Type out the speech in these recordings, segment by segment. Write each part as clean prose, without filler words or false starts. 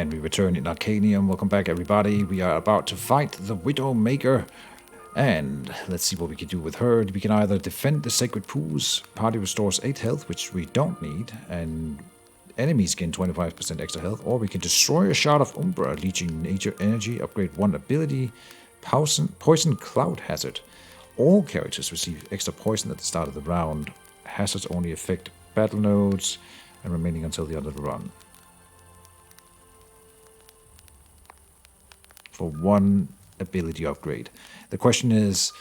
And we return in Arcanium. Welcome back, everybody. We are about to fight the Widowmaker. And let's see what we can do with her. We can either defend the Sacred Pools. Party restores 8 health, which we don't need. And enemies gain 25% extra health. Or we can destroy a Shard of Umbra, leeching nature energy, upgrade 1 ability. Poison Cloud Hazard. All characters receive extra poison at the start of the round. Hazards only affect battle nodes and remaining until the end of the run. For 1 ability upgrade. The question is,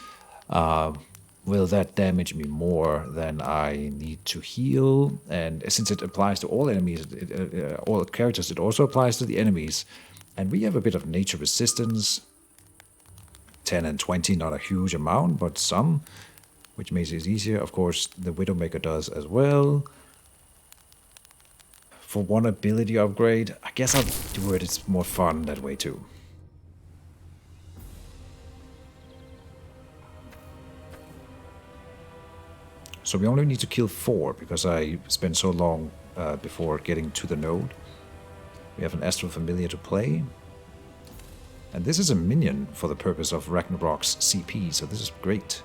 will that damage me more than I need to heal? And since it applies to all enemies, all characters, it also applies to the enemies. And we have a bit of nature resistance. 10 and 20, not a huge amount, but some, which makes it easier. Of course, the Widowmaker does as well. For 1 ability upgrade, I guess I'll do it. It's more fun that way too. So we only need to kill 4 because I spent so long before getting to the node. We have an Astral Familiar to play. And this is a minion for the purpose of Ragnarok's CP, so this is great.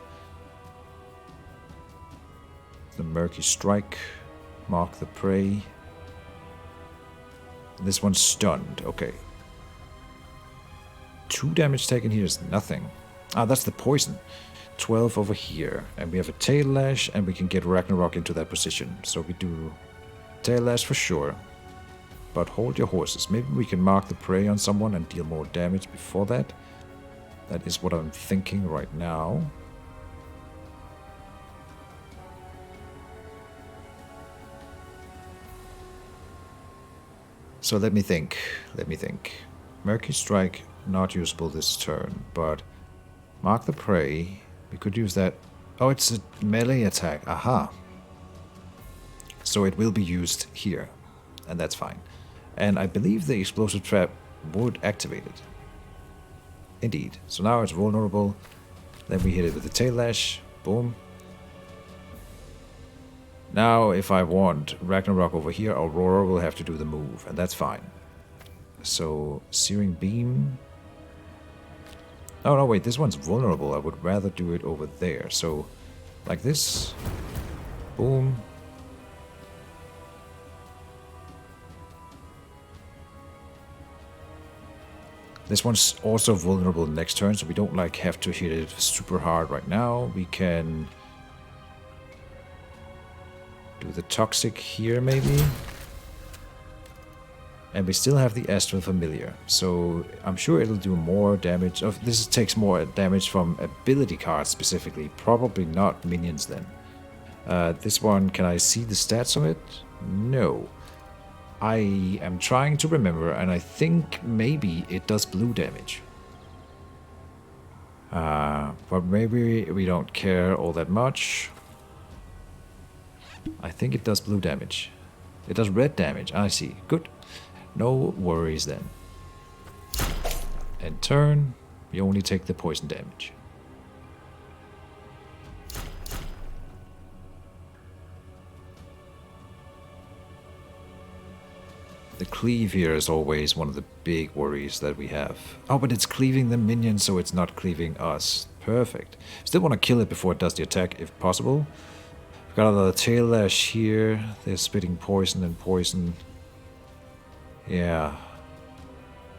The Murky Strike, Mark the Prey. This one's stunned, okay. 2 damage taken here is nothing. Ah, that's the poison. 12 over here, and we have a Tail Lash, and we can get Ragnarok into that position. So we do Tail Lash for sure. But hold your horses. Maybe we can mark the prey on someone and deal more damage before that. That is what I'm thinking right now. So let me think. Murky Strike, not usable this turn, but mark the prey. We could use that. Oh, it's a melee attack. Aha. So it will be used here. And that's fine. And I believe the explosive trap would activate it. Indeed. So now it's vulnerable. Then we hit it with the Tail Lash. Boom. Now if I want Ragnarok over here, Aurora will have to do the move. And that's fine. So Searing Beam. Oh, no, wait, this one's vulnerable. I would rather do it over there. So, like this. Boom. This one's also vulnerable next turn, so we don't, like, have to hit it super hard right now. We can do the Toxic here, maybe. And we still have the Astral Familiar, so I'm sure it'll do more damage. Oh, this takes more damage from ability cards specifically, probably not minions then. This one, can I see the stats on it? No. I am trying to remember, and I think maybe it does blue damage. But maybe we don't care all that much. I think it does blue damage. It does red damage, I see. Good. No worries then. And turn, we only take the poison damage. The cleave here is always one of the big worries that we have. Oh, but it's cleaving the minion, so it's not cleaving us. Perfect. Still want to kill it before it does the attack, if possible. We've got another Tail Lash here. They're spitting poison and poison. Yeah,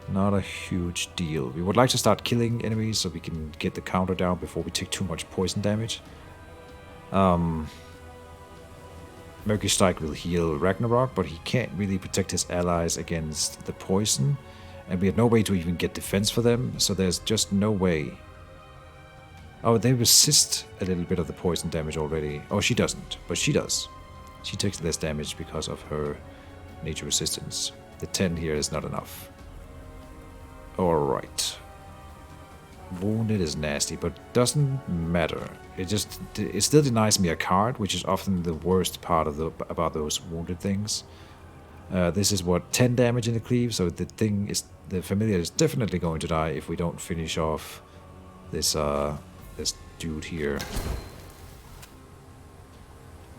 not a huge deal. We would like to start killing enemies so we can get the counter down before we take too much poison damage. Murky Strike will heal Ragnarok, but he can't really protect his allies against the poison. And we have no way to even get defense for them, so there's just no way. Oh, they resist a little bit of the poison damage already. Oh, she doesn't, but she does. She takes less damage because of her nature resistance. The 10 here is not enough. Alright. Wounded is nasty, but doesn't matter. It still denies me a card, which is often the worst part of about those wounded things. This is what, 10 damage in the cleave, so the familiar is definitely going to die if we don't finish off this this dude here.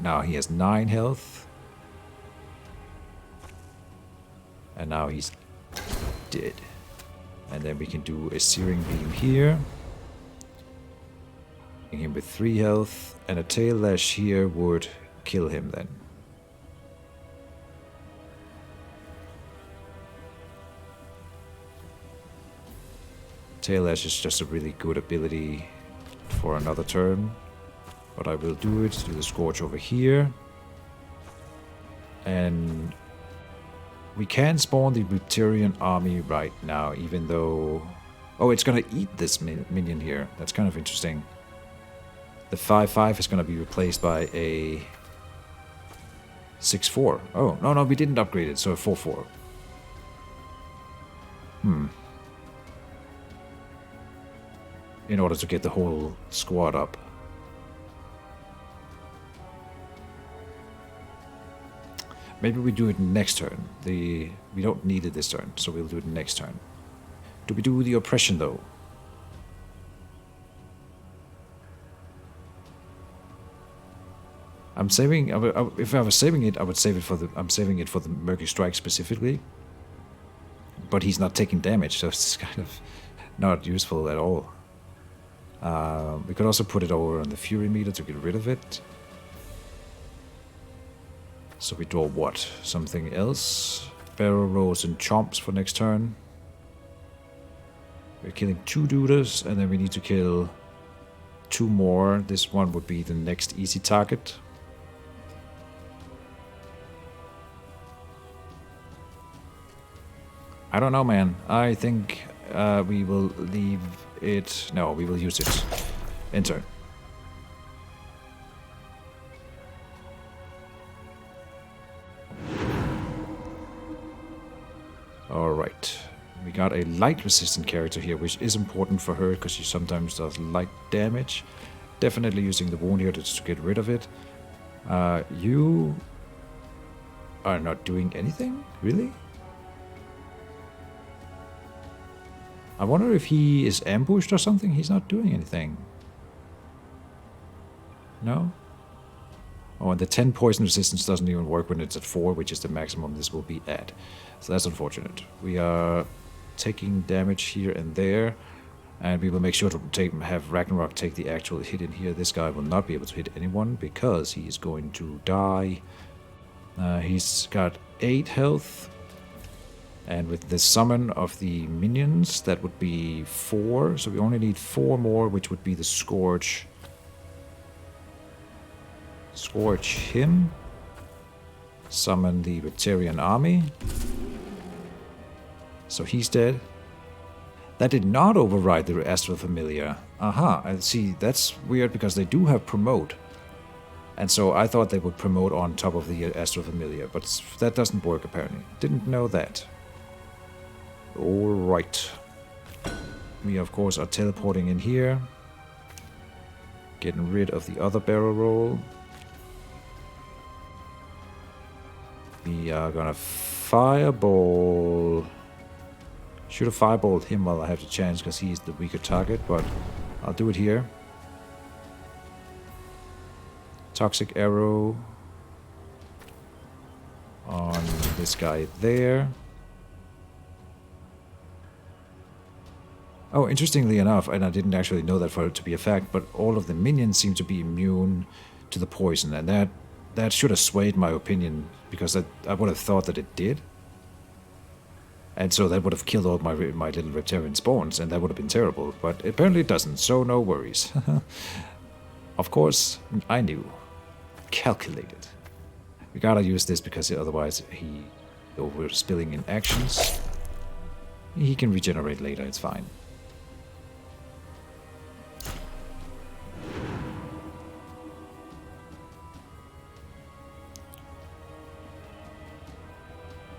Now he has 9 health. And now he's did. And then we can do a searing beam here. Him with 3 health, and a tail lash here would kill him then. Tail lash is just a really good ability for another turn. But I will do it, do the Scorch over here. And we can spawn the Reptilian army right now, even though... Oh, it's gonna eat this minion here. That's kind of interesting. The 5/5 is going to be replaced by a 6/4. Oh, no, we didn't upgrade it, so a 4/4. In order to get the whole squad up. Maybe we do it next turn. We don't need it this turn, so we'll do it next turn. Do we do the oppression, though? I'm saving. If I was saving it, I would save it for the. I'm saving it for the Murky Strike specifically. But he's not taking damage, so it's kind of not useful at all. We could also put it over on the Fury meter to get rid of it. So we draw what? Something else? Barrel rolls and chomps for next turn. We're killing 2 duders, and then we need to kill 2 more. This one would be the next easy target. I don't know, man. I think we will leave it... No, we will use it. Enter. Alright. We got a light resistant character here, which is important for her, because she sometimes does light damage. Definitely using the wound here to get rid of it. You are not doing anything? Really? I wonder if he is ambushed or something. He's not doing anything. No? Oh, and the 10 poison resistance doesn't even work when it's at 4, which is the maximum this will be at. So that's unfortunate. We are taking damage here and there, and we will make sure to have Ragnarok take the actual hit in here. This guy will not be able to hit anyone because he is going to die. He's got 8 health. And with the summon of the minions, that would be 4. So we only need 4 more, which would be the Scorch. Scorch him. Summon the Reptilian army. So he's dead. That did not override the Astral Familiar. Aha, I see. That's weird because they do have promote. And so I thought they would promote on top of the Astral Familiar, but that doesn't work apparently. Didn't know that. Alright. We of course are teleporting in here. Getting rid of the other barrel roll. We are gonna fireball. Should have fireballed him while I have the chance because he's the weaker target, but I'll do it here. Toxic arrow on this guy there. Oh, interestingly enough, and I didn't actually know that for it to be a fact, but all of the minions seem to be immune to the poison, and that should have swayed my opinion, because I would have thought that it did. And so that would have killed all my little reptilian spawns, and that would have been terrible, but apparently it doesn't, so no worries. Of course, I knew. Calculated. We gotta use this because otherwise we're spilling in actions. He can regenerate later, it's fine.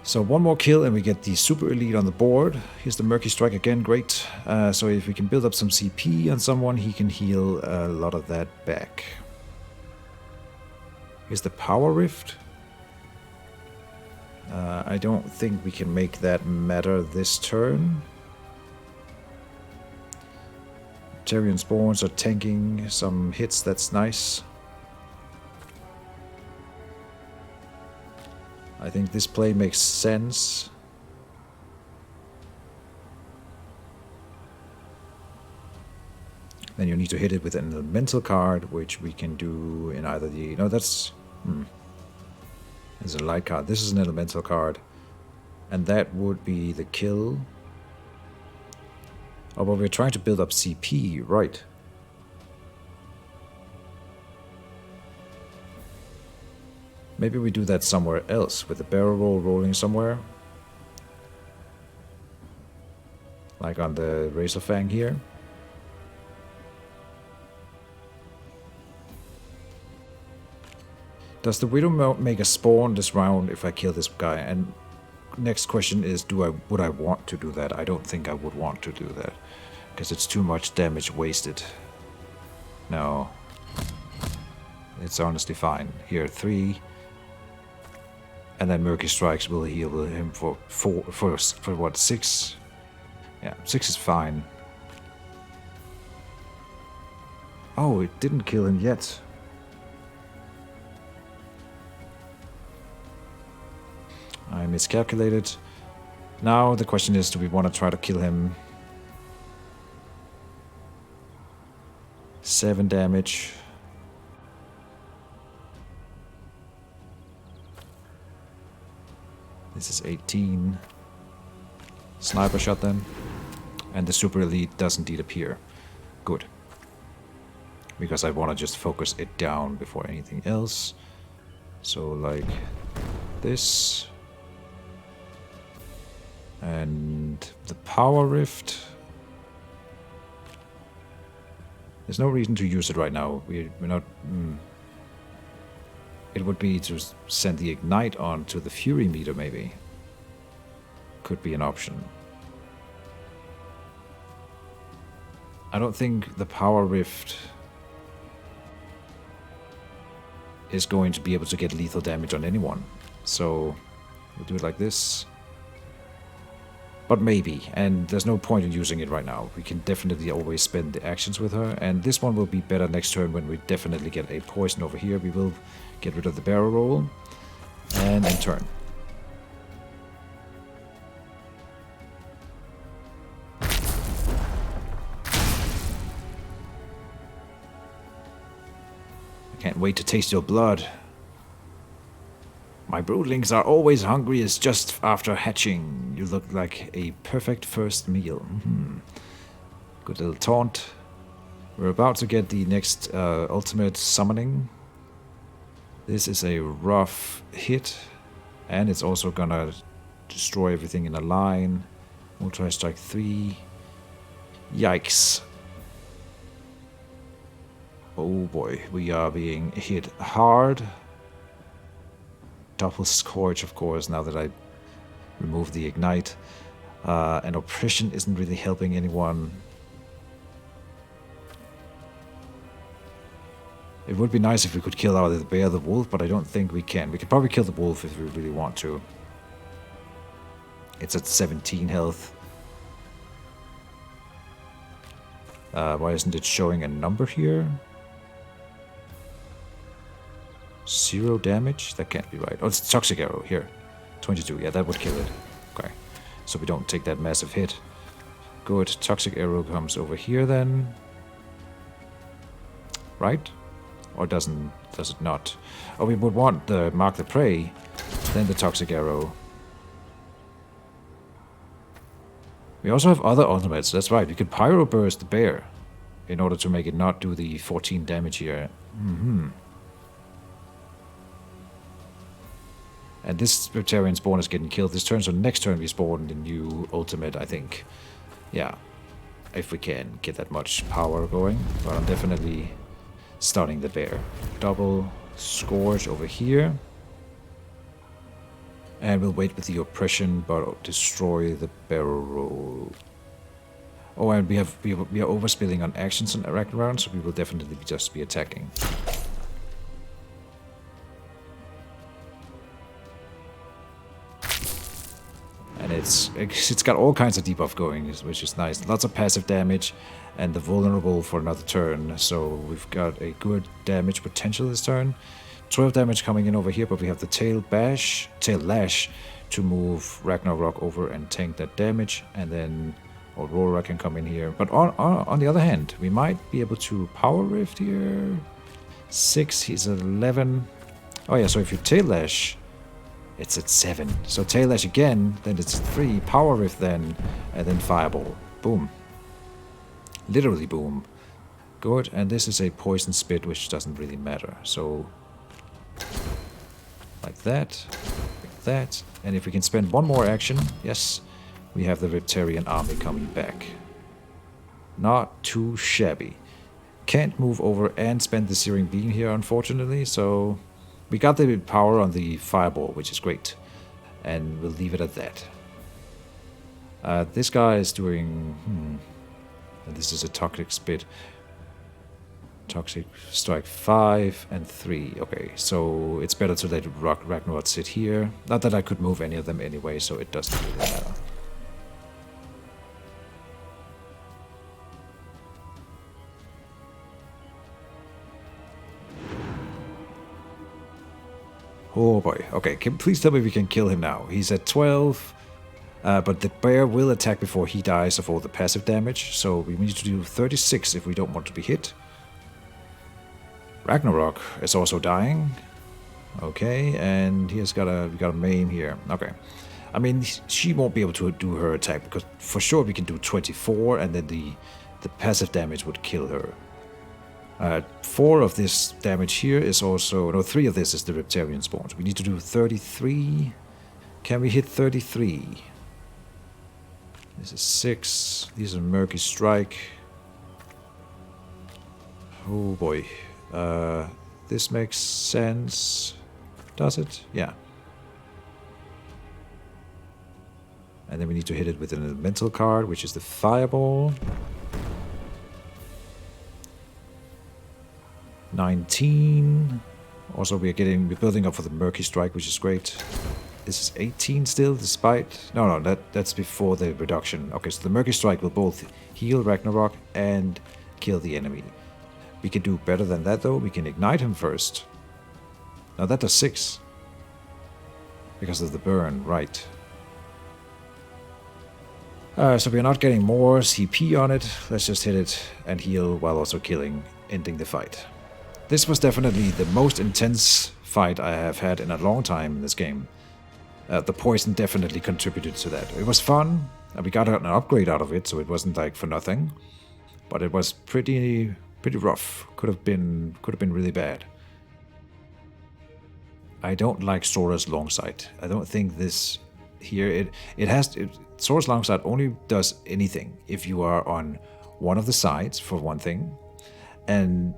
So one more kill and we get the super elite on the board. Here's the Murky Strike again, great. So if we can build up some CP on someone, he can heal a lot of that back. Here's the Power Rift. I don't think we can make that matter this turn. Tyrion spawns are tanking some hits, that's nice. I think this play makes sense. Then you need to hit it with an elemental card, which we can do in either the... No, that's... There's a light card. This is an elemental card. And that would be the kill. Oh, but we're trying to build up CP, right. Maybe we do that somewhere else, with the barrel roll rolling somewhere. Like on the Razor Fang here. Does the Widow make a spawn this round if I kill this guy? And next question is, would I want to do that? I don't think I would want to do that. Because it's too much damage wasted. No. It's honestly fine. Here, 3. And then Murky Strikes will heal him for what, 6? Yeah, 6 is fine. Oh, it didn't kill him yet. I miscalculated. Now the question is, do we want to try to kill him? 7 damage. This is 18. Sniper shot then. And the super elite does indeed appear. Good. Because I want to just focus it down before anything else. So like this. And the power rift. There's no reason to use it right now. We're not... It would be to send the ignite on to the fury meter maybe. Could be an option. I don't think the power rift is going to be able to get lethal damage on anyone. So we'll do it like this. But maybe, and there's no point in using it right now. We can definitely always spend the actions with her, and this one will be better next turn when we definitely get a poison over here. We will get rid of the barrel roll, and end turn. I can't wait to taste your blood. My broodlings are always hungriest just after hatching. You look like a perfect first meal. Good little taunt. We're about to get the next ultimate summoning. This is a rough hit. And it's also gonna destroy everything in a line. Multi strike 3. Yikes. Oh boy, we are being hit hard. Double Scourge, of course, now that I removed the Ignite. And Oppression isn't really helping anyone. It would be nice if we could kill either the bear or the wolf, but I don't think we can. We could probably kill the wolf if we really want to. It's at 17 health. Why isn't it showing a number here? 0 damage? That can't be right. Oh, it's Toxic Arrow. Here. 22. Yeah, that would kill it. Okay. So we don't take that massive hit. Good. Toxic Arrow comes over here then. Right? Or does it not? Oh, we would want the Mark the Prey, then the Toxic Arrow. We also have other ultimates. That's right. We could Pyro Burst the bear in order to make it not do the 14 damage here. And this Riptarian spawn is getting killed this turn, so next turn we spawn the new ultimate, I think. Yeah. If we can get that much power going. But I'm definitely starting the bear. Double Scourge over here. And we'll wait with the Oppression, but destroy the barrel roll. Oh, and we are overspilling on actions and round, so we will definitely just be attacking. And it's got all kinds of debuff going, which is nice. Lots of passive damage, and the vulnerable for another turn. So we've got a good damage potential this turn. 12 damage coming in over here, but we have the Tail Lash to move Ragnarok over and tank that damage. And then Aurora can come in here. But on the other hand, we might be able to Power Rift here. 6, he's at 11. Oh yeah, so if you Tail Lash, it's at 7. So Tail Lash again, then it's 3. Power Rift then, and then Fireball. Boom. Literally boom. Good, and this is a Poison Spit, which doesn't really matter. So, like that, like that. And if we can spend one more action, yes, we have the Riptarian army coming back. Not too shabby. Can't move over and spend the Searing Beam here, unfortunately, so we got the power on the Fireball, which is great. And we'll leave it at that. This guy is doing... And this is a Toxic Spit. Toxic Strike 5 and 3. Okay, so it's better to let Ragnarok sit here. Not that I could move any of them anyway, so it doesn't really matter. Oh boy. Okay, please tell me we can kill him now. He's at 12. But the bear will attack before he dies of all the passive damage. So we need to do 36 if we don't want to be hit. Ragnarok is also dying. Okay, and we got a main here. Okay. I mean, she won't be able to do her attack because for sure we can do 24 and then the passive damage would kill her. 4 of this damage here is also... No, 3 of this is the Riptarian spawns. We need to do 33. Can we hit 33? This is 6. These are Murky Strike. Oh boy. This makes sense. Does it? Yeah. And then we need to hit it with an elemental card, which is the Fireball. 19. Also, we're building up for the Murky Strike, which is great. This is 18 still, despite... No, that's before the reduction. Okay, so the Murky Strike will both heal Ragnarok and kill the enemy. We can do better than that, though. We can ignite him first. Now that does 6. Because of the burn, right. So we're not getting more CP on it. Let's just hit it and heal while also killing, ending the fight. This was definitely the most intense fight I have had in a long time in this game. The poison definitely contributed to that. It was fun, and we got an upgrade out of it, so it wasn't like for nothing. But it was pretty rough. Could have been really bad. I don't like Sora's Longsight. I don't think this here Sora's Longsight only does anything if you are on one of the sides for one thing, and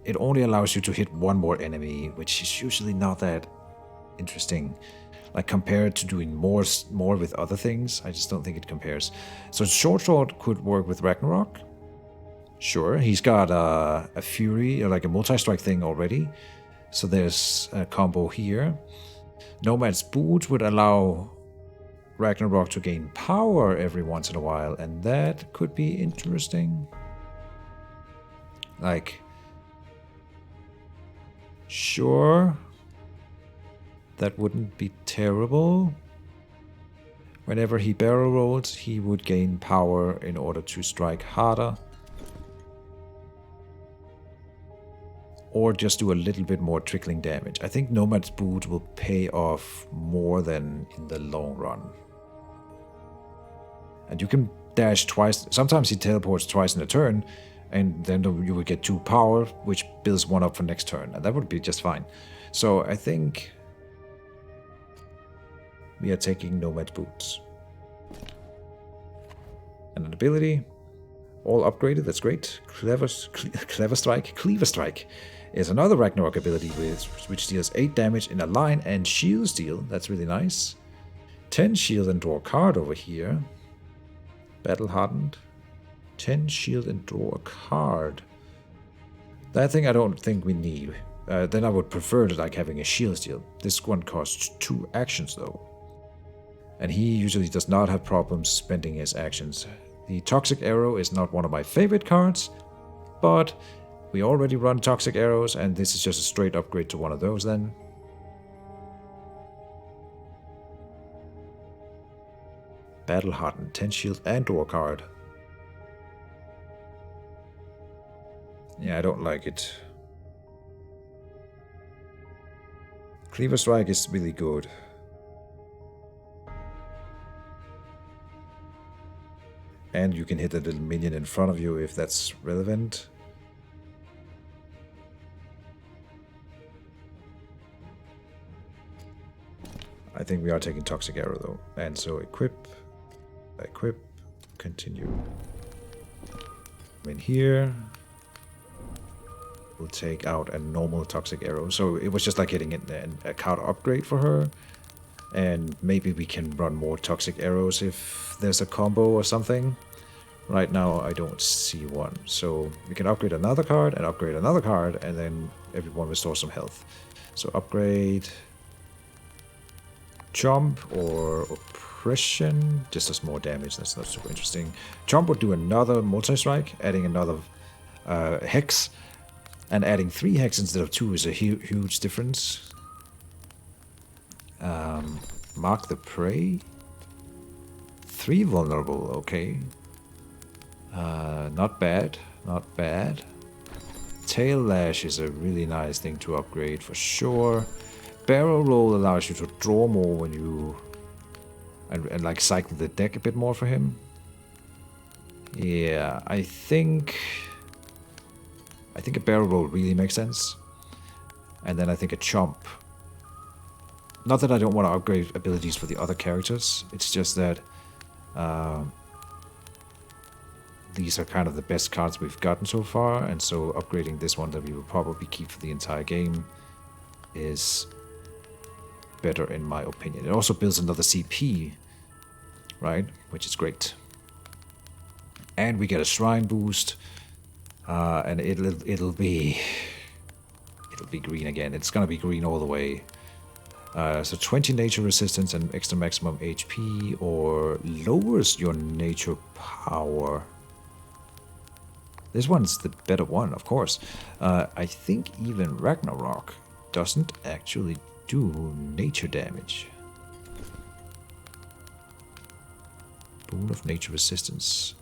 it only allows you to hit one more enemy, which is usually not that interesting. Like compared to doing more with other things, I just don't think it compares. So Short Sword could work with Ragnarok. Sure, he's got a Fury, or like a multi-strike thing already. So there's a combo here. Nomad's Boot would allow Ragnarok to gain power every once in a while, and that could be interesting. Like, sure. That wouldn't be terrible. Whenever he barrel rolls, he would gain power in order to strike harder. Or just do a little bit more trickling damage. I think Nomad's Boot will pay off more than in the long run. And you can dash twice. Sometimes he teleports twice in a turn, and then you will get 2 power, which builds 1 up for next turn. And that would be just fine. So I think we are taking Nomad Boots. And an ability, all upgraded, that's great. Clever Strike. Cleaver Strike is another Ragnarok ability which deals 8 damage in a line and shield steal. That's really nice. 10 shield and draw a card over here. Battle Hardened. 10 shield and draw a card. That thing I don't think we need. Then I would prefer to like having a shield steal. This one costs 2 actions though. And he usually does not have problems spending his actions. The Toxic Arrow is not one of my favorite cards, but we already run Toxic Arrows, and this is just a straight upgrade to one of those then. Battle Hardened, 10 shield and door card. Yeah, I don't like it. Cleaver Strike is really good. And you can hit a little minion in front of you if that's relevant. I think we are taking Toxic Arrow though. And so equip, continue. In here, we'll take out a normal Toxic Arrow. So it was just like hitting a card upgrade for her. And maybe we can run more Toxic Arrows if there's a combo or something. Right now I don't see one. So we can upgrade another card and upgrade another card, and then everyone restores some health. So upgrade Chomp or Oppression just does more damage. That's not super interesting. Chomp would do another multi-strike, adding another hex, and adding 3 hex instead of 2 is a huge difference. Mark the Prey, 3 vulnerable, okay. Not bad, not bad. Tail Lash is a really nice thing to upgrade for sure. Barrel Roll allows you to draw more when you and like cycle the deck a bit more for him. Yeah, I think a Barrel Roll really makes sense. And then I think a Chomp. Not that I don't want to upgrade abilities for the other characters, it's just that these are kind of the best cards we've gotten so far, and so upgrading this one that we will probably keep for the entire game is better in my opinion. It also builds another CP, right? Which is great. And we get a Shrine boost, and it'll be green again. It's gonna be green all the way. So 20 nature resistance and extra maximum HP, or lowers your nature power. This one's the better one, of course. I think even Ragnarok doesn't actually do nature damage. Boon of nature resistance.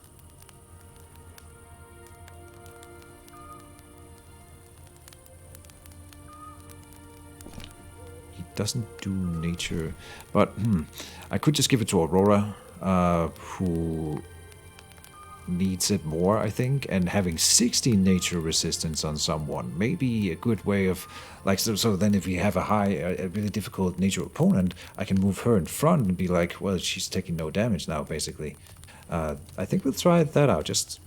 He doesn't do nature, but I could just give it to Aurora, who needs it more, I think, and having 60 nature resistance on someone may be a good way of, like, so then if we have a really difficult nature opponent, I can move her in front and be like, well, she's taking no damage now, basically. I think we'll try that out, just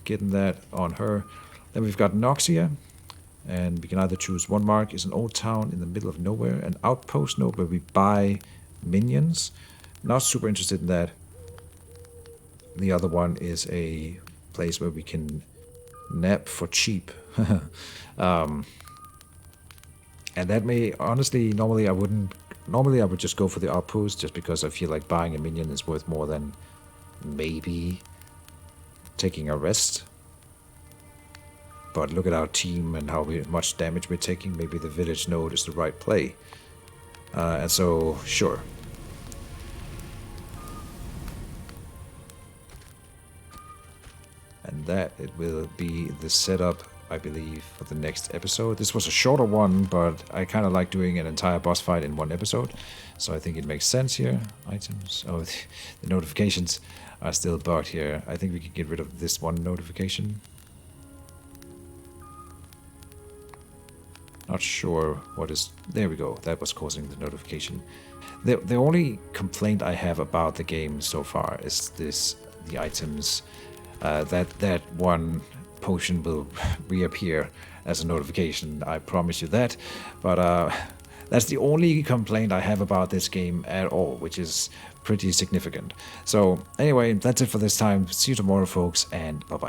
getting that on her. Then we've got Noxia, and we can either choose one mark is an old town in the middle of nowhere, an outpost node where we buy minions. Not super interested in that. The other one is a place where we can nap for cheap. And that may, honestly, normally I would just go for the outpost just because I feel like buying a minion is worth more than maybe taking a rest. But look at our team and how much damage we're taking. Maybe the village node is the right play. And so, sure. And that it will be the setup, I believe, for the next episode. This was a shorter one, but I kind of like doing an entire boss fight in one episode. So I think it makes sense here. Items. Oh, the notifications are still bugged here. I think we can get rid of this one notification. Not sure what is... There we go. That was causing the notification. The only complaint I have about the game so far is the items. That one potion will reappear as a notification, I promise you that. But that's the only complaint I have about this game at all, which is pretty significant. So anyway, that's it for this time. See you tomorrow, folks, and bye-bye.